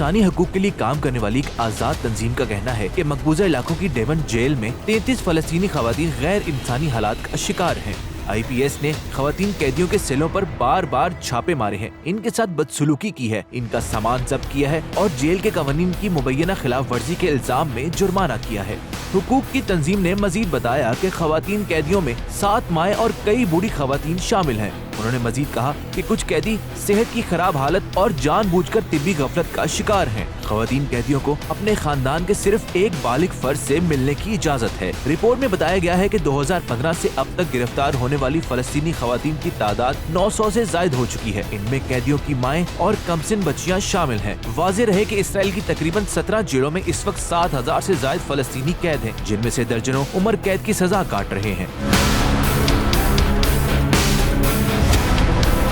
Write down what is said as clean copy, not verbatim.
इंसानी हकूक के लिए काम करने वाली एक आजाद तंजीम का कहना है कि मकबूजा इलाकों की डेवन जेल में 33 फलस्तीनी खवातीन गैर इंसानी हालात का शिकार हैं। IPS ने खवातीन कैदियों के सेलों पर बार बार छापे मारे हैं, इनके साथ बदसलूकी की है, इनका सामान जब्त किया है और जेल के कवानीन की मुबैना खिलाफ वर्जी के इल्जाम में जुर्माना किया है। हुकूक की तंजीम ने मजीद बताया कि खवातीन कैदियों में 7 माएँ और कई बूढ़ी खवातीन शामिल हैं। उन्होंने मजीद कहा कि कुछ कैदी सेहत की खराब हालत और जानबूझकर तिब्बी गफलत का शिकार हैं। खवातीन कैदियों को अपने खानदान के सिर्फ एक बालिग फर्द से मिलने की इजाजत है। रिपोर्ट में बताया गया है कि 2015 से अब तक गिरफ्तार होने वाली फलस्तीनी खवातीन की तादाद 900 से जायद हो चुकी है। इनमें कैदियों की माएँ और कमसिन बच्चियां शामिल हैं। वाज़ेह रहे कि इसराइल की तकरीबन 17 जेलों में इस वक्त 7000 से जायद फलस्तीनी कैद हैं, जिनमें से दर्जनों उम्र कैद की सजा काट रहे हैं।